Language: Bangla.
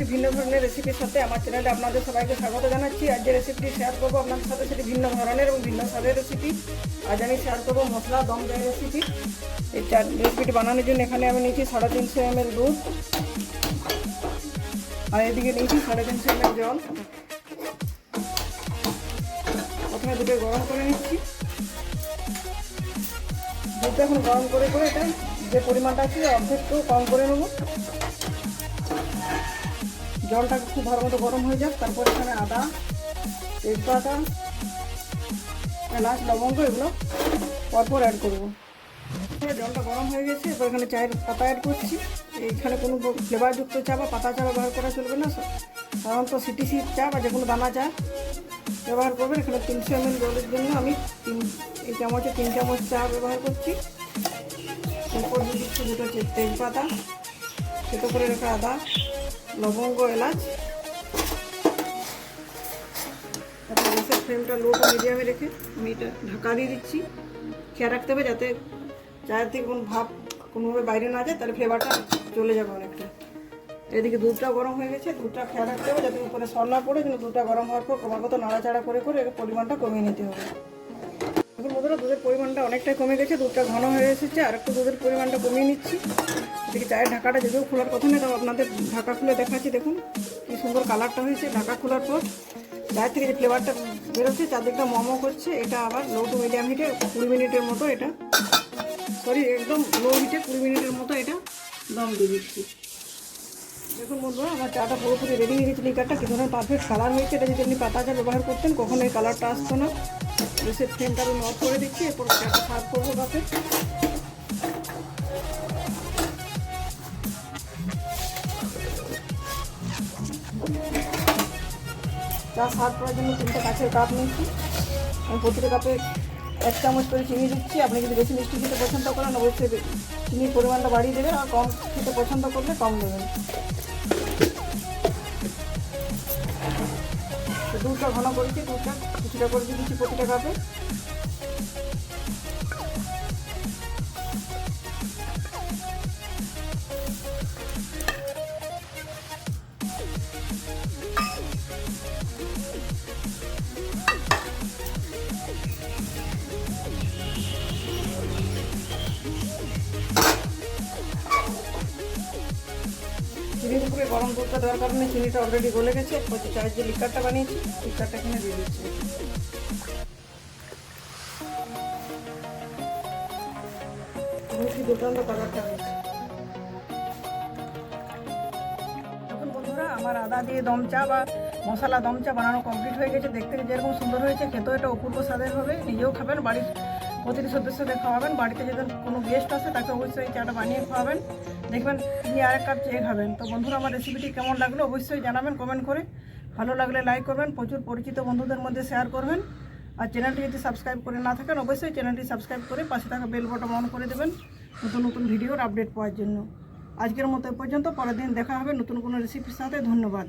একটি ভিন্ন ধরনের রেসিপির সাথে আমার চ্যানেলে আপনাদের সবাইকে স্বাগত জানাচ্ছি। আজ যে রেসিপিটি শেয়ার করবো আপনাদের সাথে সেটি ভিন্ন ধরনের এবং ভিন্ন স্বাদের রেসিপি। আজ আমি শেয়ার করবো মশলা দম দেওয়া রেসিপি। এই রেসিপিটি বানানোর জন্য এখানে আমি নিয়েছি 350 ml দুধ, আর এদিকে নিয়েছি 350 ml জল। প্রথমে দুটো গরম করে নিচ্ছি। দুধটা এখন গরম করে এটা যে পরিমাণটা আছে অর্ধেকটু কম করে নেব। জলটা খুব ভালো মতো গরম হয়ে যাক, তারপর এখানে আদা, তেজপাতা, এলাচ, লবঙ্গ এগুলো পরপর অ্যাড করবো। জলটা গরম হয়ে গেছে, এবার এখানে চায়ের পাতা অ্যাড করছি। এইখানে কোনো ফ্লেভারযুক্ত চা বা পাতা চা ব্যবহার করা চলবে না, সাধারণত সিটিসি চা বা যে কোনো দানা চা ব্যবহার করবেন। এখানে 300 ml জলের জন্য আমি 3 চামচ চা ব্যবহার করছি। এরপর দিয়ে দিচ্ছি দুটো তেজপাতা, সেটা করে রাখা আদা, লবঙ্গ, এলাচ। তারপর গ্যাসের ফ্লেমটা লো টু মিডিয়ামে রেখে আমি এটা ঢাকা দিয়ে দিচ্ছি। খেয়াল রাখতে হবে যাতে চায়ের থেকে কোনো ভাব কোনোভাবে বাইরে না যায়, তাহলে ফ্লেভারটা চলে যাবে অনেকটা। এদিকে দুধটা গরম হয়ে গেছে, দুধটা খেয়াল রাখতে হবে যাতে উপরে সর না পড়ে, কিন্তু দুধটা গরম হওয়ার পর ক্রমাগত নাড়াচাড়া করে এর পরিমাণটা কমিয়ে নিতে হবে। এখন বন্ধুরা দুধের পরিমাণটা অনেকটাই কমে গেছে, দুধটা ঘন হয়ে এসেছে। আর একটু দুধের পরিমাণটা কমিয়ে নিচ্ছি। এদিকে চায়ের ঢাকাটা যদিও খোলার কথা নেই, তাও আপনাদের ঢাকা খুলে দেখাচ্ছি। দেখুন কি সুন্দর কালারটা হয়েছে। ঢাকা খোলার পর চায়ের থেকে যে ফ্লেভারটা বেরোচ্ছে, চারদিকটা মমো করছে। এটা আবার লো টু মিডিয়াম হিটে 20 মিনিটের মতো একদম লো হিটে 20 মিনিটের মতো এটা দম দিয়ে দিচ্ছি। দেখুন বন্ধুরা আমার চাটা পুরোপুরি রেডি হয়ে গেছে। লিকারটা কি ধরনের পারফেক্ট কালার হয়েছে। এটা যদি আপনি পাতা চা ব্যবহার করতেন কখনো এই কালারটা আসতো না। গ্যাসের ফ্লেমটা আমি অফ করে দিচ্ছি। এরপর চাটা সার্ভ করবো কাপে। চা সার্ভ করার জন্য 3টে কাঁচের কাপ নিচ্ছি। আমি প্রতিটা কাপে 1 চামচ করে চিনি দিচ্ছি। আপনি যদি বেশি মিষ্টি খেতে পছন্দ করেন অবশ্যই চিনির পরিমাণটা বাড়িয়ে দেবেন, আর কম খেতে পছন্দ করলে কম দেবেন। দুধটা ঘন করেছি, দুধটা কিছুটা করে দিয়ে দিচ্ছি প্রতিটা কাপে। চিনির উপরে গরম দুধটা দেওয়ার কারণে চিনিটা অলরেডি গলে গেছে। চায়ের যে লিকারটা বানিয়েছি, লিকারটা এখানে দিয়ে দিচ্ছি। দুর্দান্ত কালারটা হয়েছে। এখন বন্ধুরা আমার আদা দিয়ে দম চা বা মশলা দম চা বানানো কমপ্লিট হয়ে গেছে। দেখতে যেরকম সুন্দর হয়েছে, খেতেও এটা অপূর্ব স্বাদের হবে। নিজেও খাবেন, বাড়ির প্রতিটি সদস্যদের খাওয়াবেন। বাড়িতে যদি কোনো গেস্ট আসে তাকে অবশ্যই এই চাটা বানিয়ে খাওয়াবেন। দেখবেন তিনি আরেক কাপ চেয়ে খাবেন। তো বন্ধুরা আমার রেসিপিটি কেমন লাগলো অবশ্যই জানাবেন কমেন্ট করে। ভালো লাগলে লাইক করবেন, প্রচুর পরিচিত বন্ধুদের মধ্যে শেয়ার করবেন। আর চ্যানেলটি যদি সাবস্ক্রাইব করে না থাকেন অবশ্যই চ্যানেলটি সাবস্ক্রাইব করে পাশে থাকা বেল বটন অন করে দেবেন নতুন নতুন ভিডিওর আপডেট পাওয়ার জন্য। আজকের মতো এ পর্যন্ত, পরের দিন দেখা হবে নতুন কোনো রেসিপির সাথে। ধন্যবাদ।